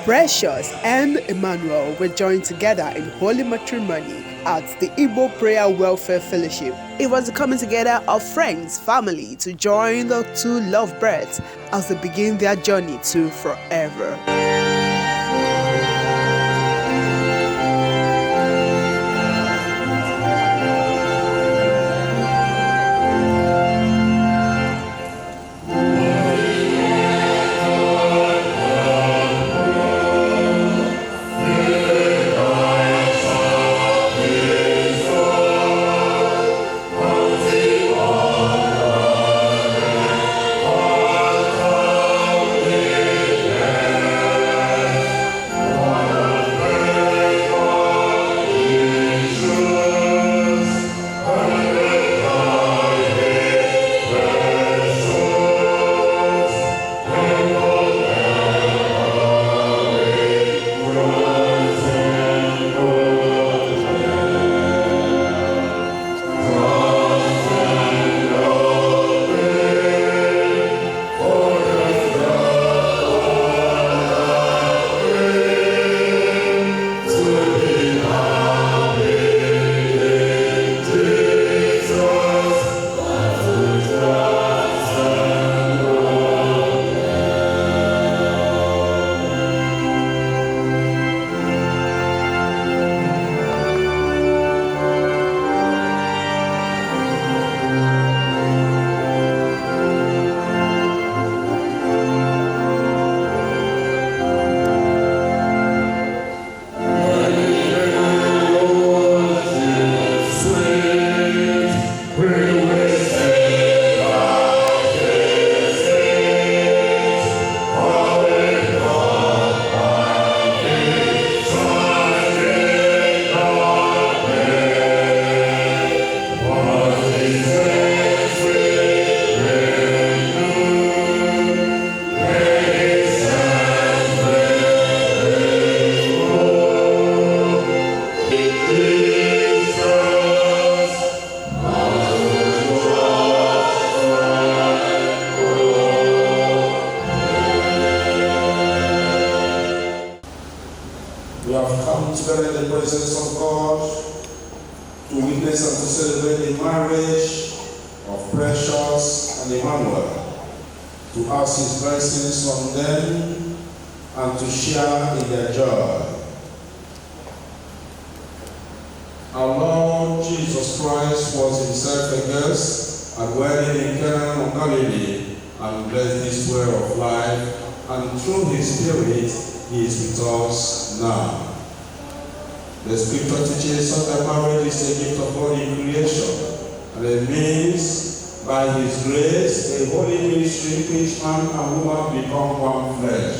Precious and Emmanuel were joined together in holy matrimony at the Igbo Prayer Welfare Fellowship. It was the coming together of friends, family to join the two lovebirds as they begin their journey to forever. We have come together in the presence of God to witness and to celebrate the marriage of Precious and Emmanuel, to ask His blessings on them and to share in their joy. Our Lord Jesus Christ was Himself a guest at wedding in Cana of Galilee and blessed this way of life, and through His Spirit He is with us now. The scripture teaches us that marriage is a gift of God in creation, and it means by His grace, a holy ministry in which man and woman become one flesh.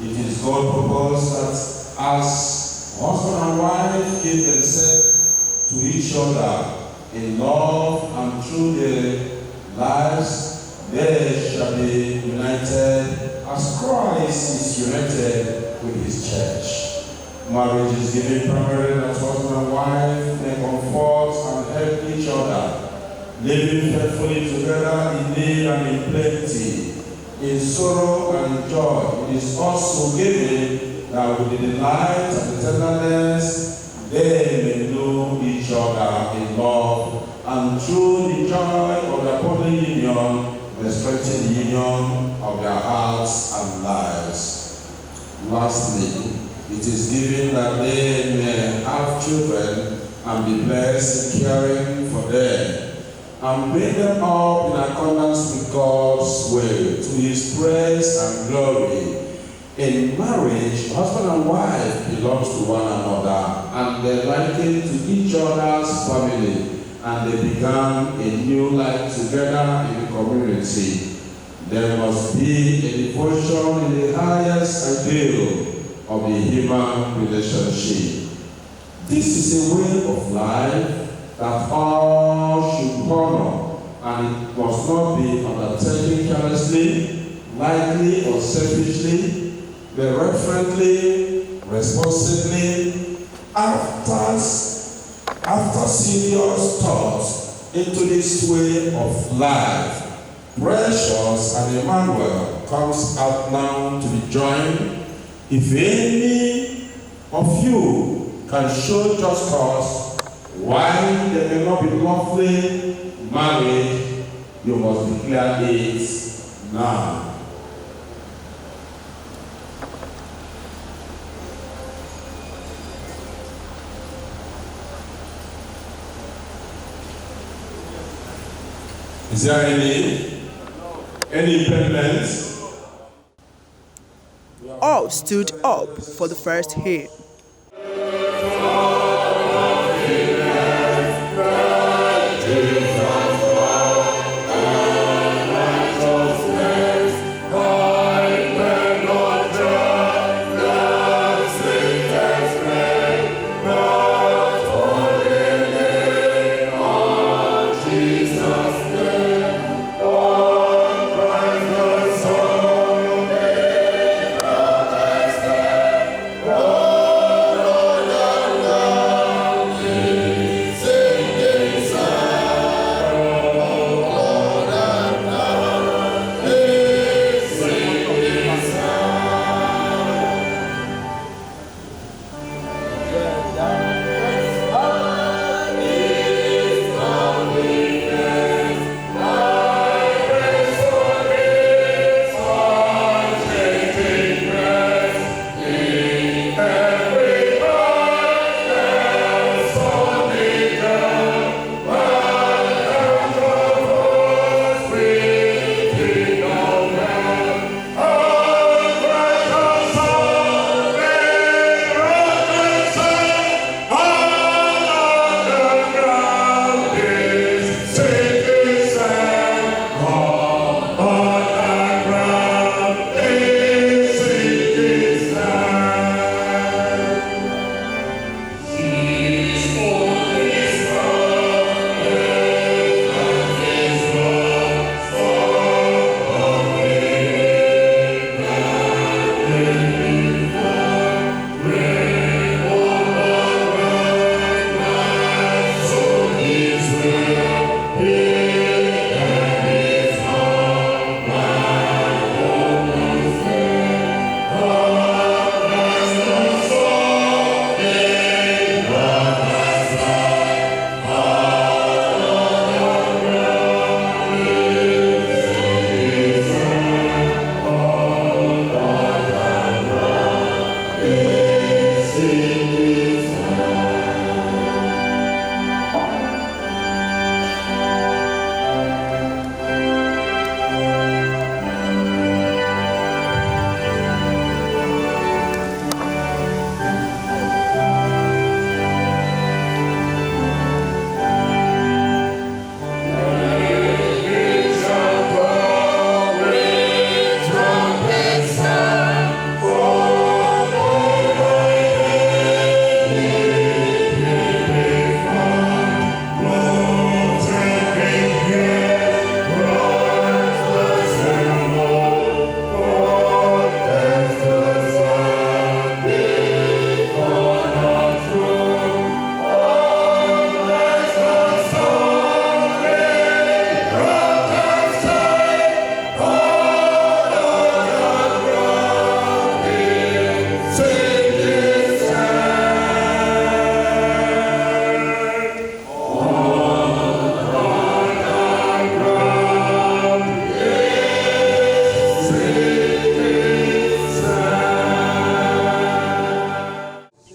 It is God's purpose that as husband and wife give themselves to each other in love and through their lives, they shall be united as Christ is united with His church. Marriage is given primarily that husband and wife may comfort and help each other, living faithfully together in need and in plenty, in sorrow and in joy. It is also given that with the delight and the tenderness they may know each other in love, and through the joy of their bodily union may strengthen the union of their hearts and lives. Lastly, it is given that they may have children and be blessed in caring for them, and bring them up in accordance with God's will, to His praise and glory. In marriage, husband and wife belongs to one another, and they liken to each other's family, and they began a new life together in the community. There must be a devotion in the highest ideal of the human relationship. This is a way of life that all should honor, and it must not be undertaken carelessly, lightly, or selfishly, but reverently, responsibly, after serious thought into this way of life. Precious and Emmanuel comes out now to be joined If any of you can show just cause why they may not be lawfully married, you must declare it now. Is there any impediments? All stood up for the first hymn.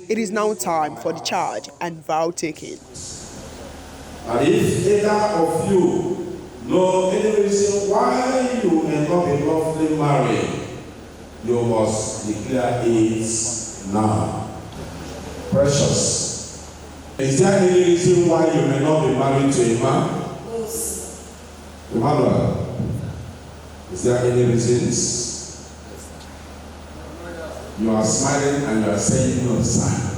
It is now time for the charge and vow taking. And if either of you know any reason why you may not be lawfully married, you must declare it now. Precious, is there any reason why you may not be married to a man? Yes. Emmanuel, is there any reasons? You are smiling and you are saying no, sir.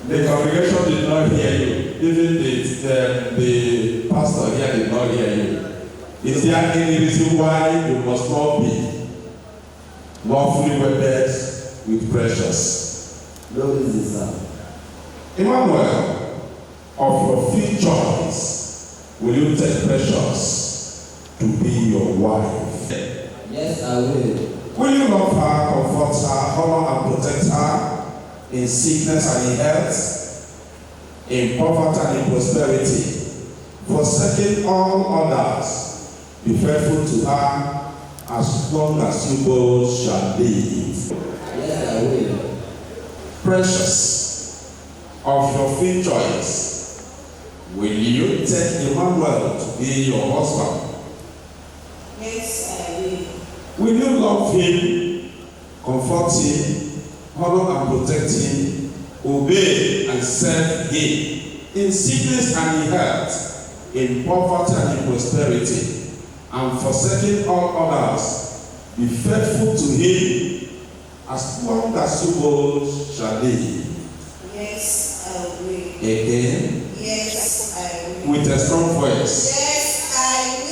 The congregation did not hear you. Even the pastor here did not hear you. Is there any reason why you must not be lawfully wedded with Precious? No reason, sir. Emmanuel, of your free choice, will you take Precious to be your wife? Yes, I will. Will you love her, comfort her, honor and protect her in sickness and in health, in poverty and in prosperity, forsaking all others, be faithful to her as long as you both shall live? Yes, I will. Precious, of your free choice, will you take Emmanuel to be your husband? Yes, I will. Will you love him, comfort him, honor and protect him, obey and serve him in sickness and in health, in poverty and in prosperity, and forsaking all others, be faithful to him as long as you both shall live? Yes, I will. Again, Yes, I will. with a strong voice. Yes, I will.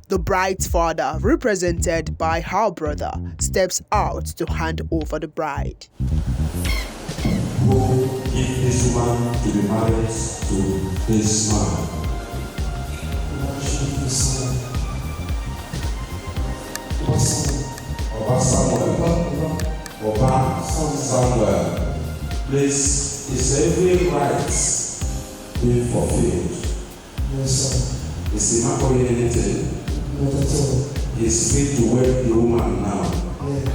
The bride's father, represented by her brother, steps out to hand over the bride. Who give this woman to be married to this man? Oba Samuel. Oba Samuel. Please, is every right being fulfilled? Yes, sir. Is the man calling anything? Not at all. He's free to wed the woman now. Yeah.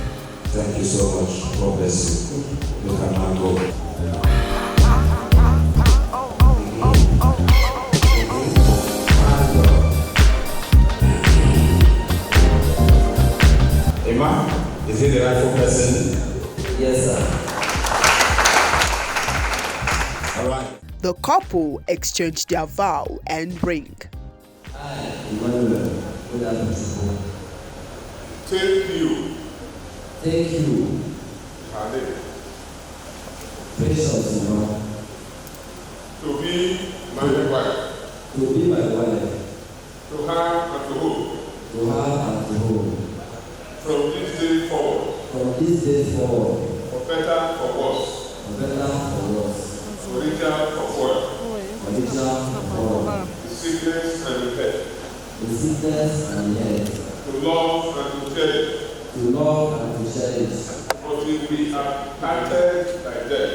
Thank you so much. God bless you. You can now go. Emma, is he the rightful person? Yes, sir. All right. The couple exchange their vow and ring. I, Emmanuel, Thank you. thank you, Precious and Emmanuel, To be my wife, to be my wife, to have and to hold, to have and to hold, from this day forward, from this day forward, for better, for worse, for better, for worse, for richer, for poorer, for richer, for poorer, the sickness and the health, the sickness and the health, to love and to cherish, to love and to cherish, until we are parted by death,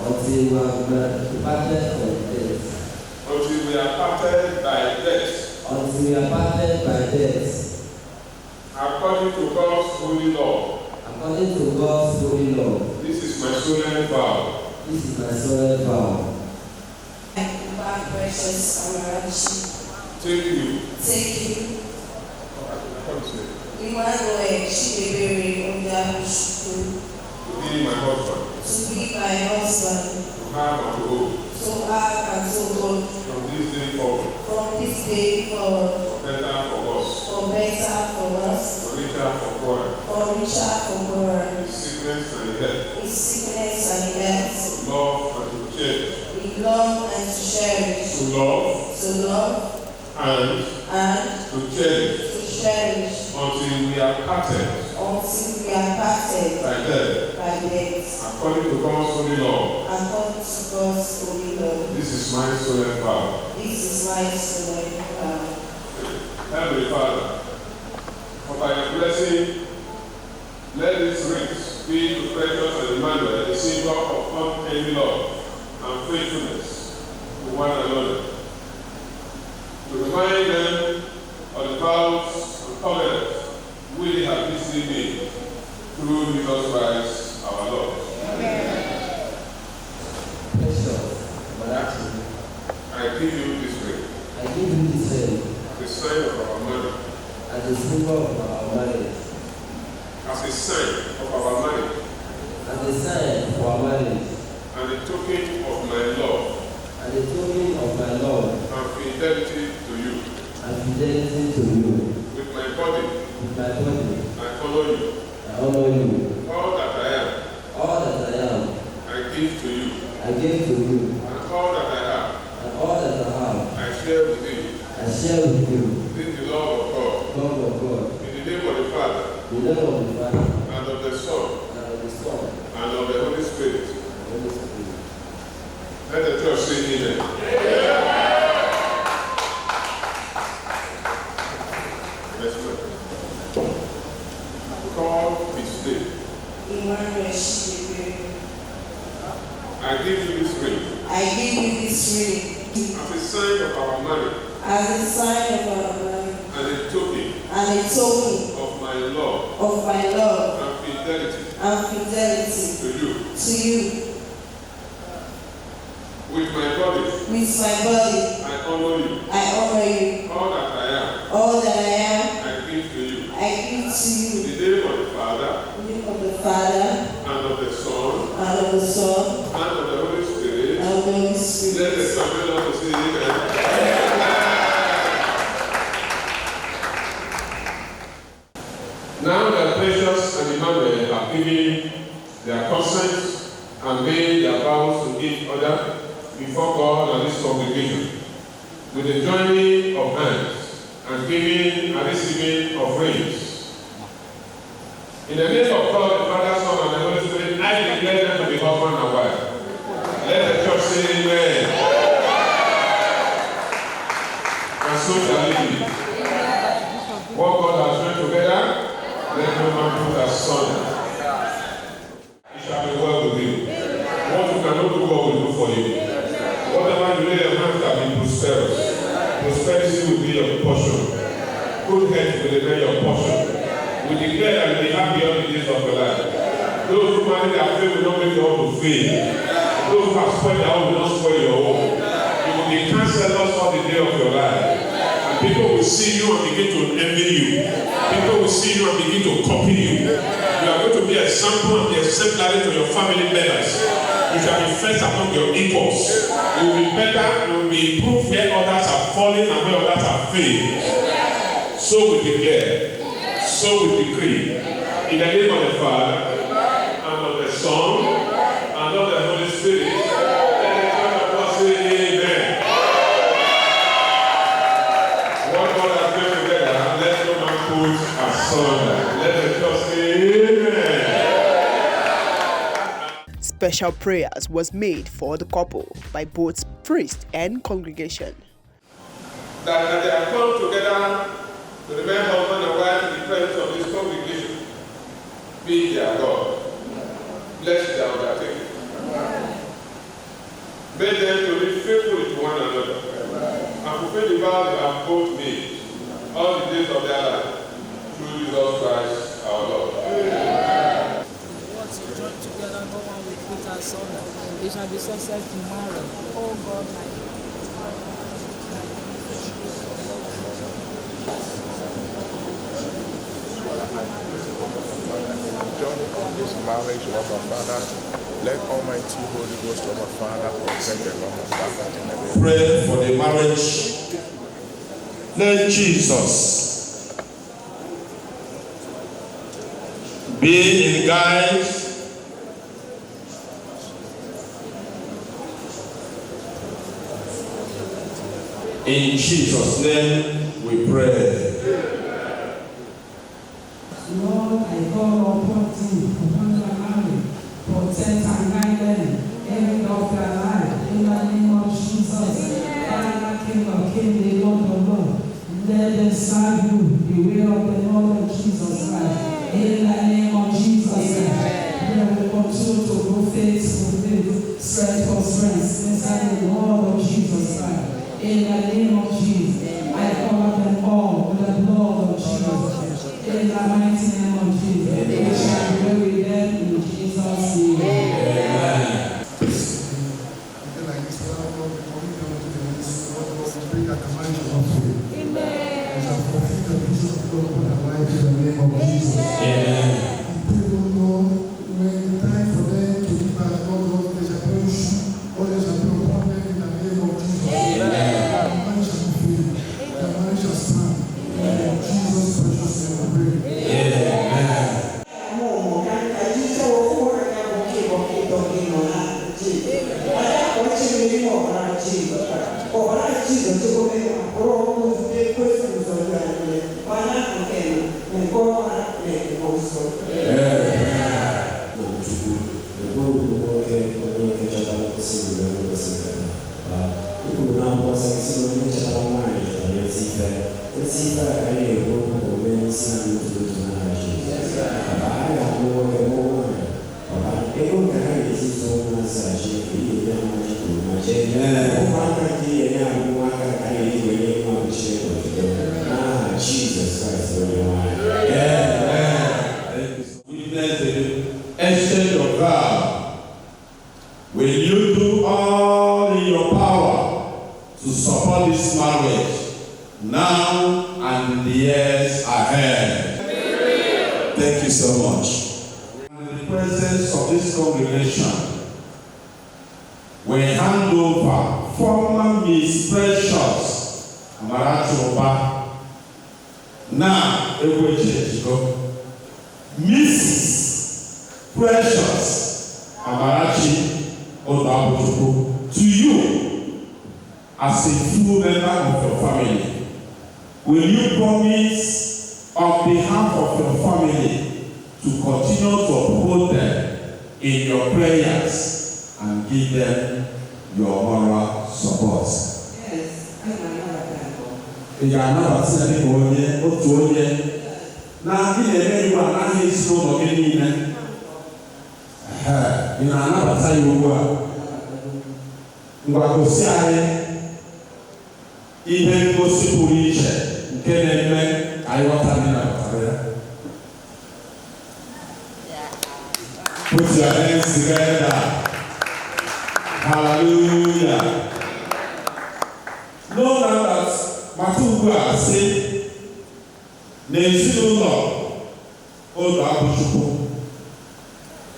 until we are departed from death, until we are parted by death, until we are parted by death, according to God's holy law. according to God's holy law. This is my solemn vow. This is my solemn vow. Precious and Emmanuel. Take you. Thank you. Come to me. Emmanuel, Chidebere, Onyabushukwu, To be my husband, to be my husband, to have and to hold, to have and to hold, from this day forward, from this day forward, for better, for worse, for better, for worse, for richer, for poorer, for richer, for poorer, in sickness and in health, in sickness and in health, to love and to cherish, in love and to cherish, to love and to cherish, to cherish, until we are parted until we are parted by death, by death, according to God's holy law. according to God's holy law. This is my solemn vow. This is my solemn vow. Heavenly Father, for by your blessing, let these rings be to Precious and Emmanuel a symbol of unending love and faithfulness to one another. To remind them of the vows and covenants we have recently made through Jesus Christ our Lord. Precious, Emmanuel, I give you this ring I give you this ring as a sign of our marriage, as a symbol of our marriage, as a sign of our marriage, as a sign of our marriage, and a token of my love and a token of my love and fidelity to you. and fidelity to you. With my body, With my body, I honor you. I honor you. All that I am, All that I am, I give to you. I give to you. And all that I have, And all that I have, I share with you. I share with you. This is the love of God. God of God, In the name of the Father, the name of the Father, and of the Son, and of the Son, and of the Holy Spirit. and of the Holy Spirit. Let the church say amen. Let's pray. Call his name. Emmanuel, Chidebere, I give you this ring I give you this ring as a sign of our marriage as a sign of our marriage and a token and a token of my love of my love and fidelity and fidelity to you. to you. With my body, With my body, I honor you. I honor you. All that I am, All that I am, I give to you. I give to you. In the name of the Father, In the name of the Father, and of the Son, and of the Son, and of the Holy Spirit. and of the Holy Let Spirit. the Son of the say amen. Now that Precious and Emmanuel have given their consent and made their vows to each other before God and this congregation, with the joining of hands, and giving and receiving offerings. In the name of God, the Father, Son, and the Holy Spirit, I declare them to be husband and wife. Let the church say amen. And so shall it be. What God has joined together, let no man put asunder. It shall be well with you. What you cannot do, God will do for you. Whatever you lay your hands shall be prosperous. Prosperity will be your portion. Good health will be your portion. We declare that you will be happy all the days of your life. Those who marry their faith will not make your own to fail. Those who have spoiled their own will not spoil your own. You will be counselors all the day of your life. And people will see you and begin to envy you. People will see you and begin to copy you. You are going to be an example and be exemplary to your family members. You shall be first among your equals. You will be better, you will be improved where others are falling and where others are failing. So we declare, so we decree, in the name of the Father, and of the Son, and of the Holy Spirit, let the church of God say amen. What God has put together, let no man put asunder. Let the church say amen. Special prayers was made for the couple by both priest and congregation. That they have come together to remain husband and wife in the presence of this congregation. Be their God. Bless their undertaking. Make them to be faithful to one another. And fulfill the vows they have both made all the days of their life. Through Jesus Christ our Lord. What you join together, no one will put asunder. They shall be subject to marriage. Oh God, my Joining on this marriage, Lord my Father, let Almighty Holy Ghost, Lord my Father, protect them, Lord my Father, in the name. Pray for the marriage. Let Jesus be in guide. In Jesus' name we pray. Lord, I call upon thee, upon your army, protect and guide them, every of their life, in the name of Jesus. Father, King of Kings, the Lord of Lords, let them serve you, the way of the Lord of Jesus Christ. In the name of Jesus Christ, they will continue to go faith for faith, strength for strength, inside the Lord of Jesus Christ. In the name of Jesus, I cover them all with the blood of Jesus. In the mighty name of Jesus, we shall be with them in Jesus' name. Amen. Witness the exchange of vow. Will you do all in your power to support this marriage now and in the years ahead? Thank you so much. In the presence of this congregation, we hand over former Miss Precious Amarachoba. Now, every church go. Mrs. Precious Amarachi Odabuchuku, to you as a full member of your family. will you promise on behalf of your family to continue to uphold them in your prayers and give them your moral support? Yes, I know. Ị ga-anabata ya dịka onye otu onye na ị na-eme iwu anaghị esi n'ụlọ gị niile. Ị na-anabata ya ugbu a. Ngwa gosi anyị ihe ngosi pụrụ iche nke na-eme ka anyị ghọta ndị nabatara ya. Put your hands together. Hallelujah. Know now that mata ugbu a sị n'ezinụlọ ụlọ abụchukwu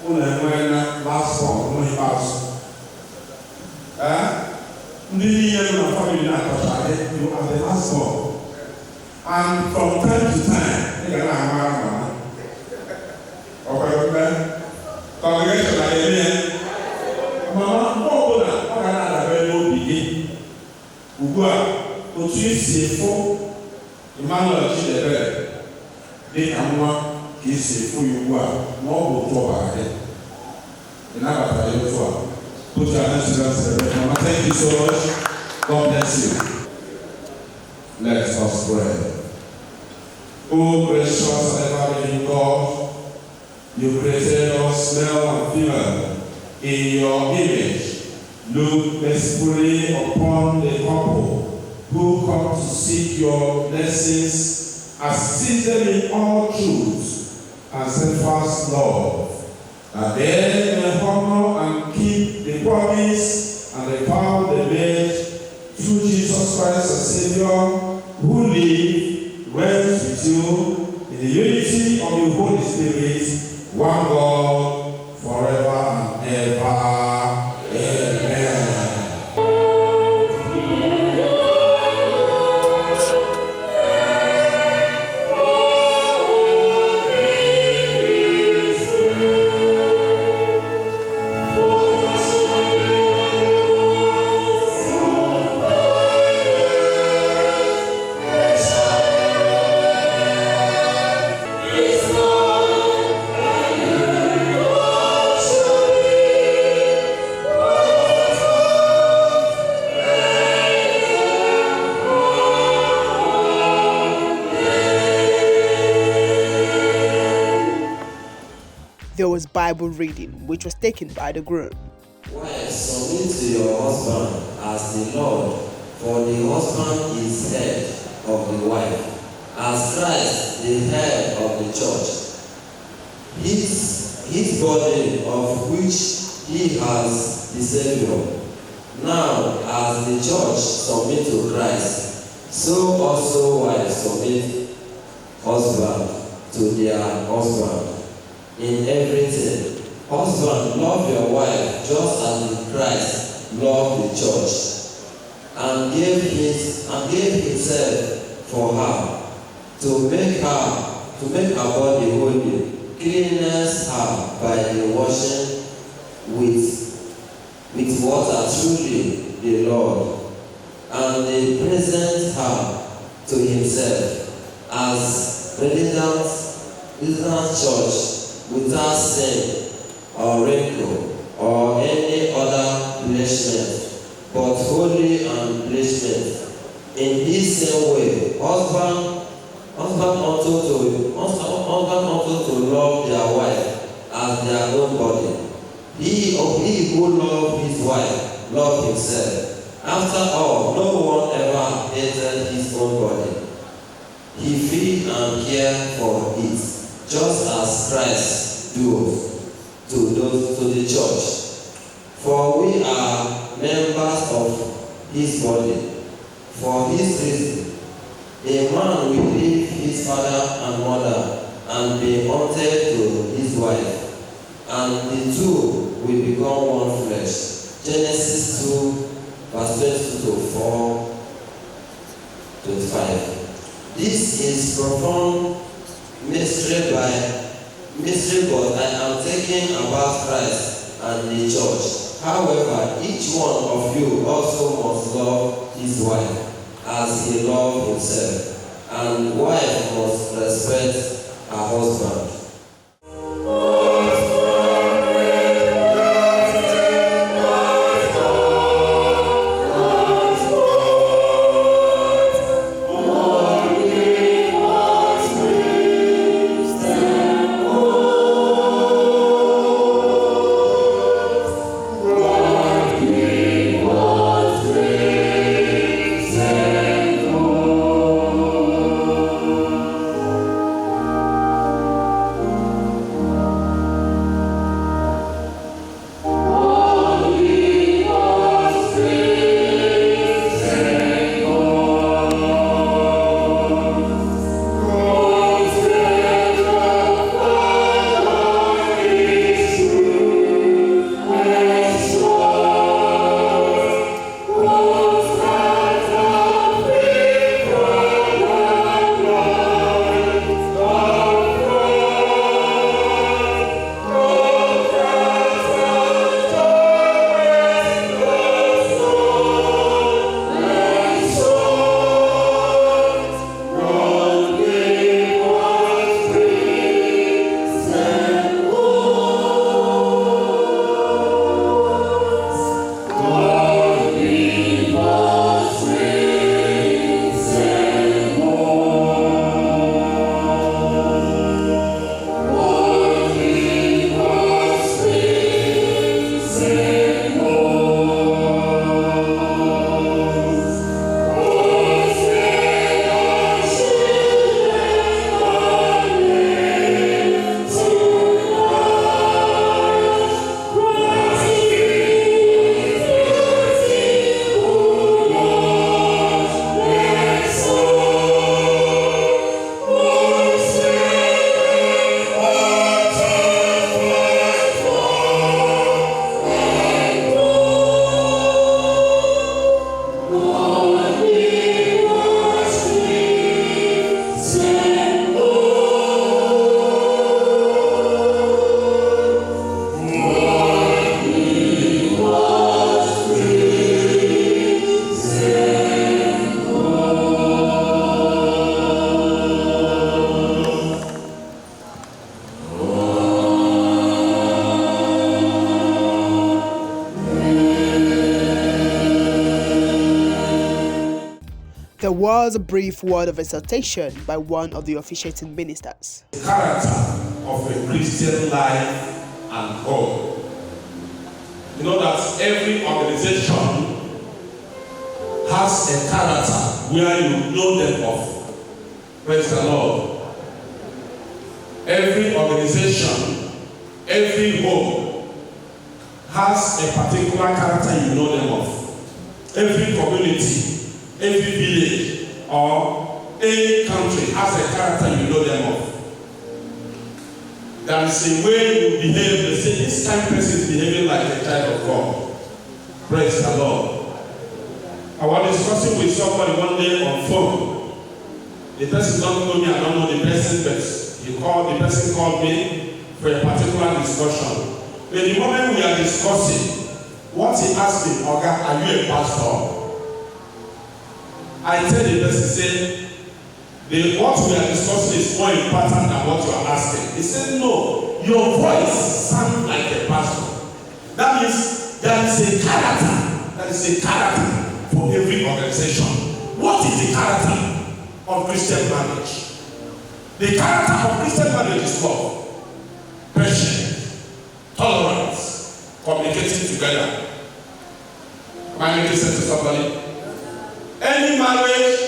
ụlọ enwere na last one ụlọ ikpeazụ. Ndị niile nọ na family na-akọcha you are the last one. And from time to time, ị ga na-amara mama. Okay, congregation na-eme ya. Mama, mgbe ọbụla ọ ga na-adabere n'obi gị. Ugbu a, otu esi efo Emmanuel Chidebere dị ka nwa ka esi efo ya ugbu a na ọ bụ otu ọbara gị. Ị nabatara ya otu a. Put your hands together. Mama, thank you so much. God bless you. Let us pray. Oh, precious and ever-living God, you created us male and female in your image. Look mercifully upon the couple who come to seek your blessings, assist them in all truth and steadfast love, and they may honor and keep the promise and the vow they made through Jesus Christ, our Savior, who lives, reigns with you in the unity of the Holy Spirit, one God, forever and ever. Amen. There was Bible reading, which was taken by the groom. Wives, submit to your husband as the Lord, for the husband is head of the wife, as Christ the head of the church, his body, of which he has the Savior. Now, as the church submit to Christ, so also wives submit husband to their husband in everything. Husband, love your wife just as Christ loved the church and gave himself for her, to make her body holy, cleanse her by the washing with water, truly the Lord, and they present her to himself as radiant church, without sin or wrinkle or any other blemish, but holy and blameless. In this same way, husband ought to love their wife as their own body. He who loves his wife loves himself. After all, no one ever hated his own body. He feeds and cares for it, just as Christ does to the church. For we are members of his body. For this reason, a man will leave his father and mother and be united to his wife, and the two will become one flesh. Genesis 2, verse 22 to 4, 25. This is profound mystery, but I am talking about Christ and the church. However, each one of you also must love his wife as he loved himself, and wife must respect her husband. There was a brief word of exhortation by one of the officiating ministers. The character of a Christian life and home. You know that every organization has a character where you know them of. Praise the Lord. Every organization, every home has a particular character you know them of. Every community, every village or any country has a character you know them of. There is a way you behave. They say this kind of person is behaving like a child of God. Praise the Lord. I was discussing with somebody one day on phone. The person don't know me, I don't know the person, but the person called me for a particular discussion. But the moment we are discussing, what he asked me, Oga, are you a pastor? I tell the person, say, what we are discussing is more important than what you are asking. He said, no, your voice sounds like a pastor. That means there is a character. There is a character for every organization. What is the character of Christian marriage? The character of Christian marriage is love, patience, tolerance, communicating together. Am I making sense to somebody? Any marriage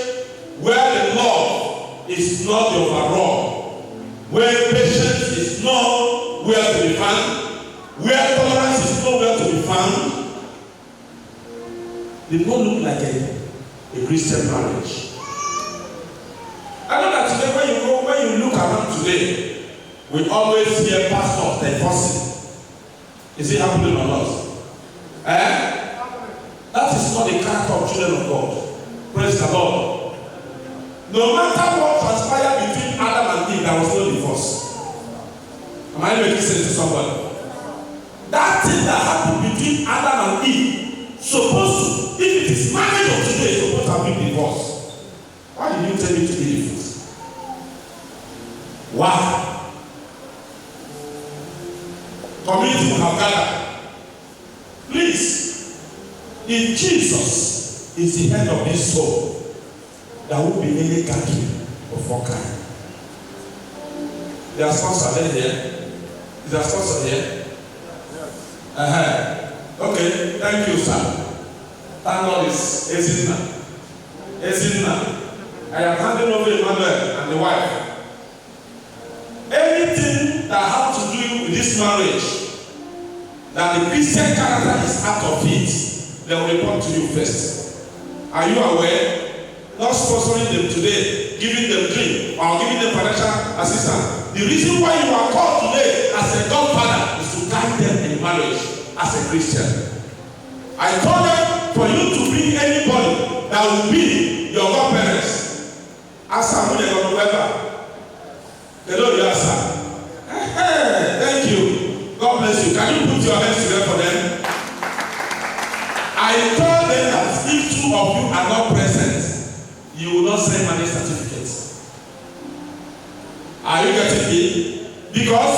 where the love is not the overall, where patience is not where to be found, where tolerance is nowhere to be found, they don't look like a Christian marriage. I know that today when you look around today, we always hear pastors divorcing. Is it happening or not? That is not the character of children of God. Praise the Lord. No matter what transpired between Adam and Eve, there was no divorce. Am I making sense to somebody? That thing that happened between Adam and Eve, supposed to, if it is marriage of today, it's supposed to have been divorce. Why did you tell me to eat the food? Why? Community will have gathered. Please, if Jesus is the head of this soul, there won't be any gathering of all kind. They are sponsored here. Is there sponsor here? Okay, thank you, sir. Thank God is Ezina. I am handing over Emmanuel and the wife. Anything that has to do with this marriage, that the Christian character is out of it, they will report to you first. Are you aware? Not sponsoring them today, giving them drink or giving them financial assistance. The reason why you are called today as a godfather is to guide them in marriage as a Christian. I told them for you to bring anybody that will be your godparents. Ask them when they go to whoever. They don't answer. Thank you. God bless you. Can you put your hands together for them? I told them that if two of you are not present, you will not send money certificates. Are you getting me? Because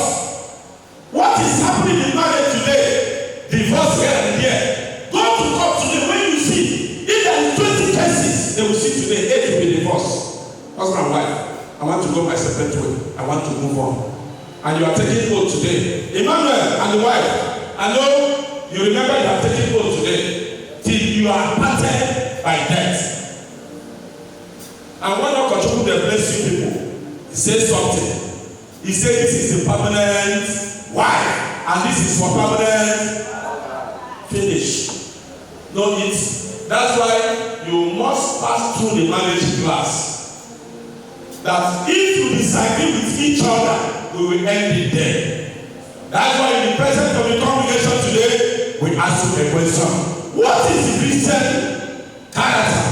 what is happening in marriage today, divorce here and here, go to court today. When you see, if there is 20 cases, they will see today 8 will be divorced. Husband and wife. I want to go my separate way. I want to move on. And you are taking oath today. Emmanuel and the wife. I know you remember you are taking oath today. Till you are parted by death. And when God control the bless you people, he says something. He said this is a permanent wife. And this is for permanent finish. No it. That's why you must pass through the marriage class. That if you disagree with each other, we will end it there. That's why in the presence of the congregation today, we ask you a question. What is the Christian character?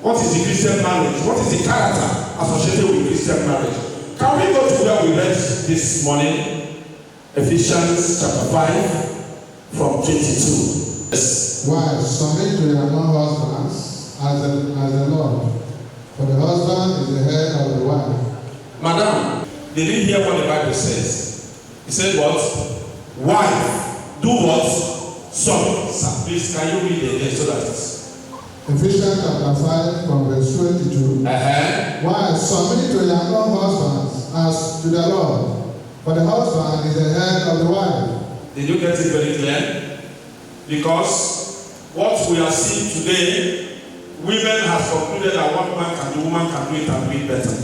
What is the Christian marriage? What is the character associated with Christian marriage? Can we go to where we read this morning? Ephesians chapter 5 from 22. Yes. Wives, submit to your own husbands as the Lord. For the husband is the head of the wife. Madam, did you hear what the Bible says? It said what? Wife, do what? Submit. Please, can you read it again so that it's... Ephesians chapter 5 from verse 22. Wives, submit to your own husbands as to the Lord. For the husband is the head of the wife. Did you get it very clear? Because what we are seeing today, women have concluded that what man can do, woman can do it and do it better.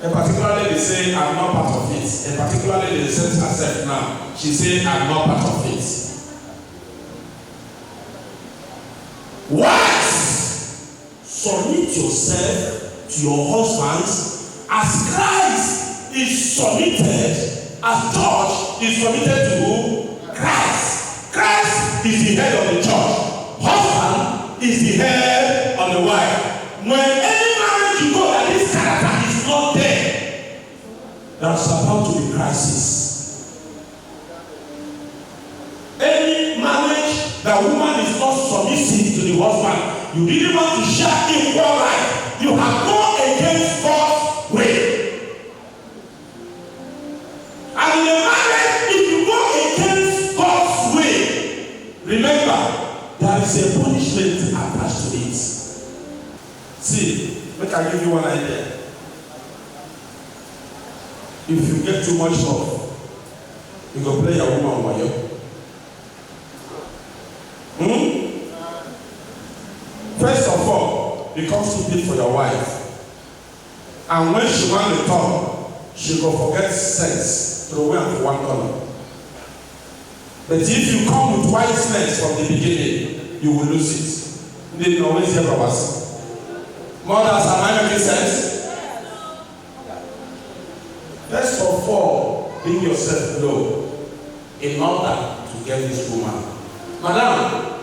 And particularly they say, I'm not part of it. And particularly they said herself now. She said, I'm not part of it. Wives, submit yourself to your husbands as Christ is submitted, as church is submitted to who? Christ. Christ is the head of the church. Husband is the head of the wife. When any marriage you go and this character is not there, there's about to be crisis. Any marriage that woman is not submissive to the husband, you really want to share equal life, you have gone against God's way. And in a marriage, if you go against God's way, remember, there is a punishment attached to it. See, let me give you one idea. If you get too much love, you go play a woman while you. First of all, become stupid for your wife. And when she wants to talk, she go forget sense, throw away for $1. But if you come with wiseness from the beginning, you will lose it. You didn't always hear from us. Mothers, am I making sense? First of all, bring yourself low in order to get this woman. Madam,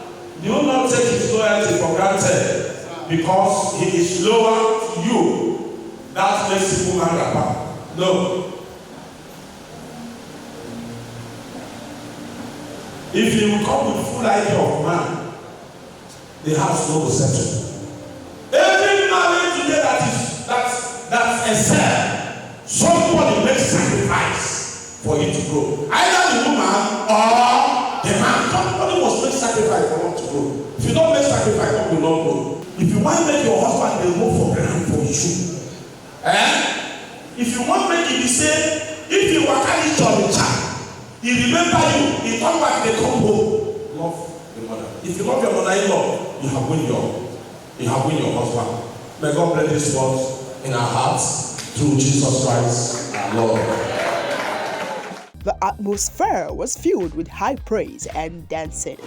do not take his loyalty for granted because he is lower to you. That makes the woman rapper. No. If you come with full idea of man, the house will settle. except somebody makes sacrifice for it to grow. Either the woman or the man. Somebody must make sacrifice for one to grow. If you don't make sacrifice, one will not grow. If you want to make your husband dey move for ground for you, if you want to make it the same, if you were carrying your child, he remember you, he come back, they come home. Love the mother. If you love your mother-in-law, you have win your husband. May God bless this word in our hearts through Jesus Christ our Lord. The atmosphere was filled with high praise and dancing.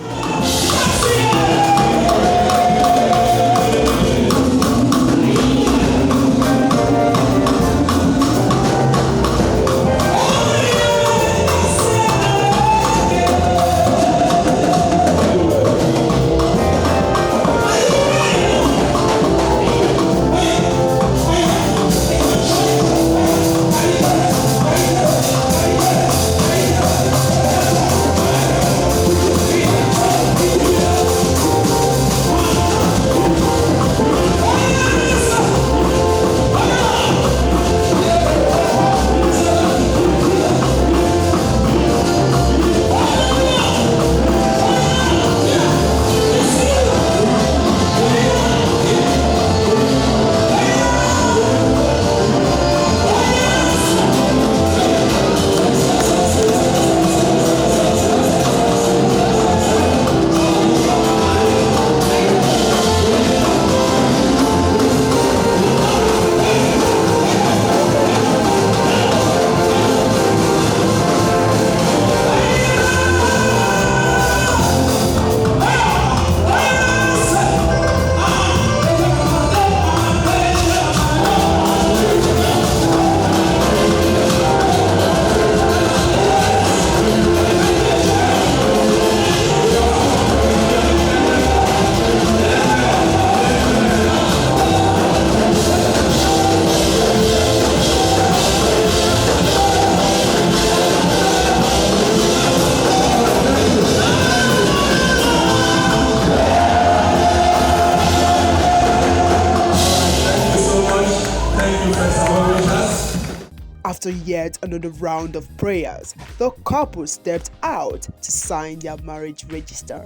After yet another round of prayers, the couple stepped out to sign their marriage register.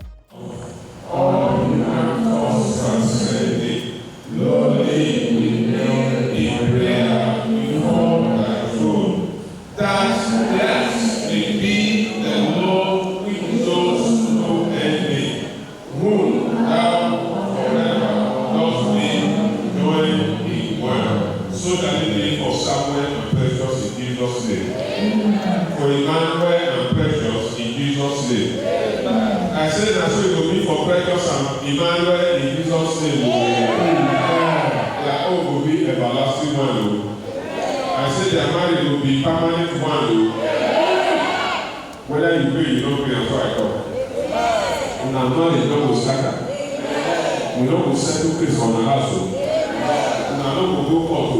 For Emmanuel and Precious in Jesus' name. I said that so it will be for Precious and Emmanuel in Jesus' name. Their home will be everlasting one. I said their marriage will be permanent one. Whether you pay, you don't pay, that's what I thought. And our marriage don't go scatter. We don't go settle case on the house. And I don't go court.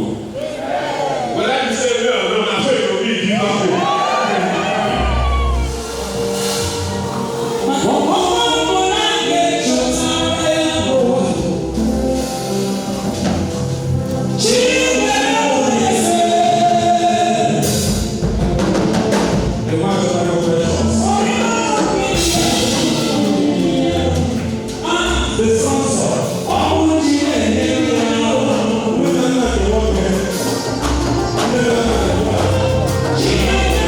Whether you say no or no, I say it will be in Jesus' name. Yeah.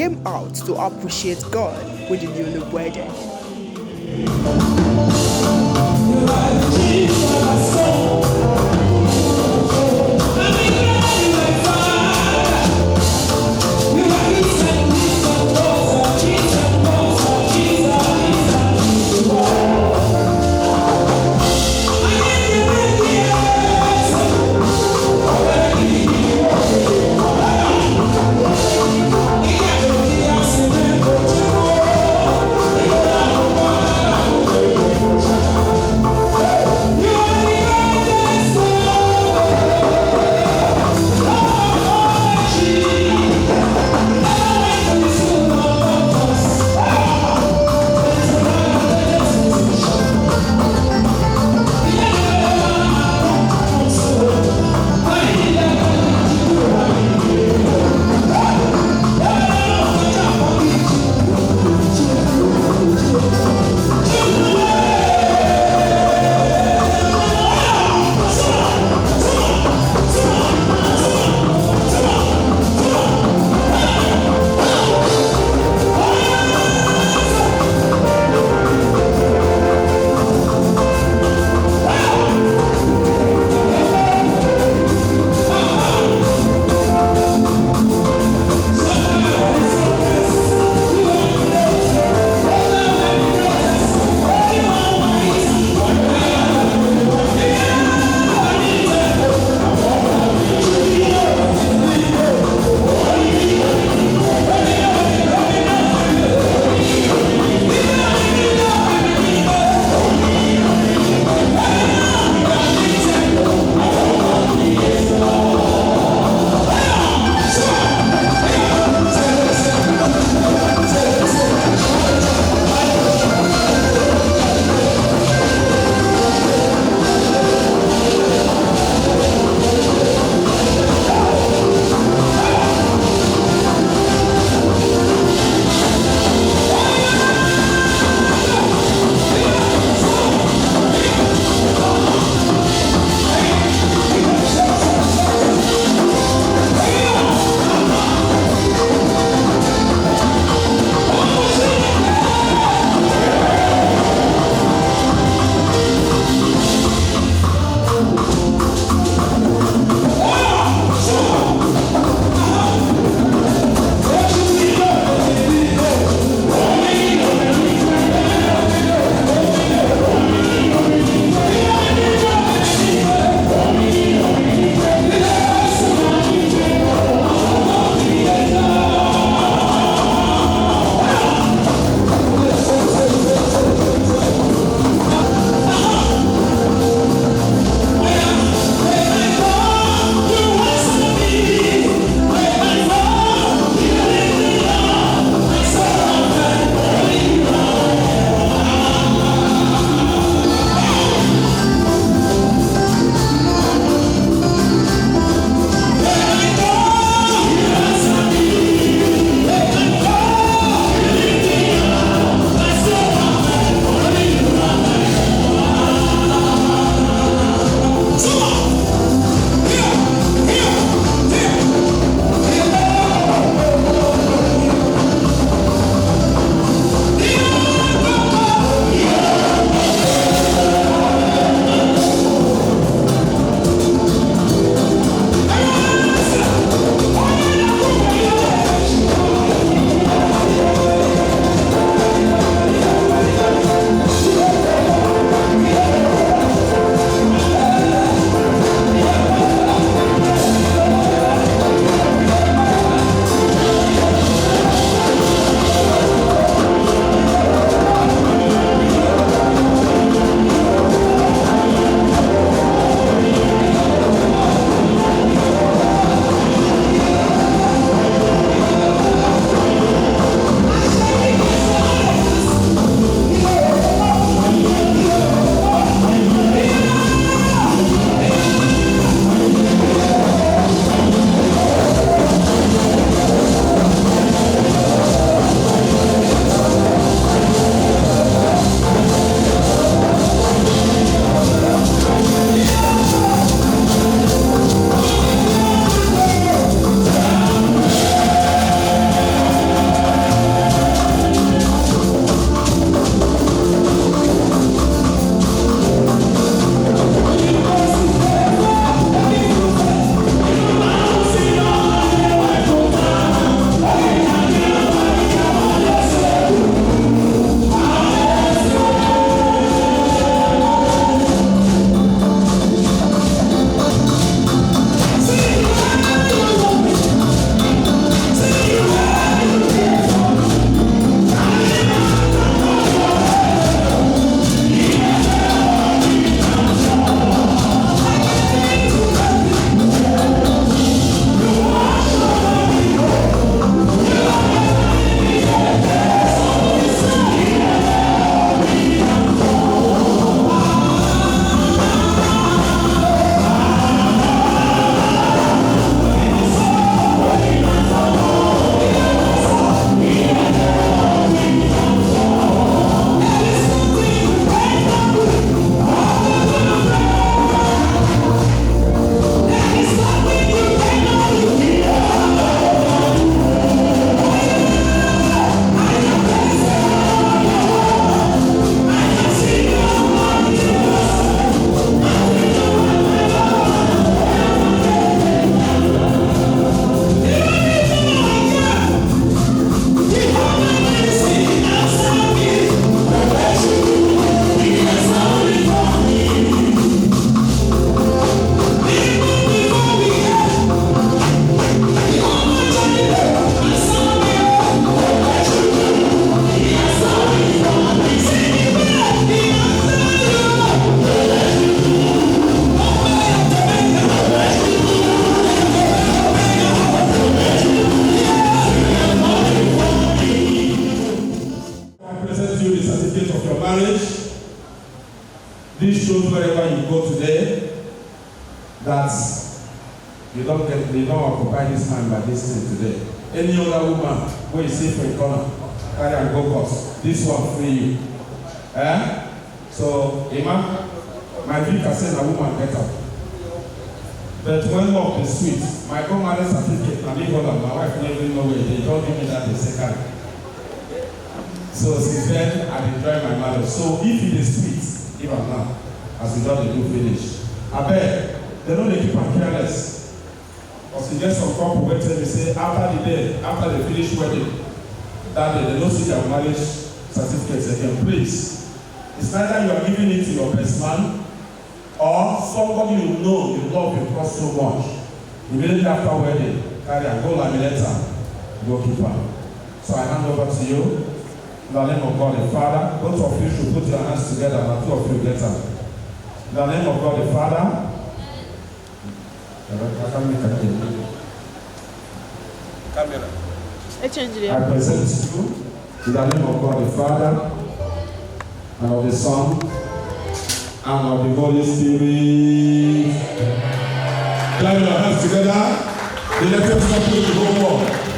came out to appreciate God with the newlywed. This shows wherever you go today that you don't occupy this man by this thing today. Any other woman where you see for a corner, carry and go cost. This one free you. So, Emma, my vicar said a woman better. But when love is sweet, my marriage certificate, and leave all of my wife never know where they don't give me that the second. So since then, I enjoy my marriage. So if it is sweet, even now, as we don't do finish. I bet they don't keep on careless. Because you get some couple wait till they say after the day, after they finish wedding, that day they don't see their marriage certificates again. Please. It's either you are giving it to your best man or somebody you know you love you trust so much. Immediately after wedding, carry and go laminator, go keep her. So I hand over to you. In the name of God the Father, both of you should put your hands together and two of you get up. In the name of God the Father, I present to you, in the name of God the Father, and of the Son, and of the Holy Spirit. Clap your hands together. The letters of the whole world.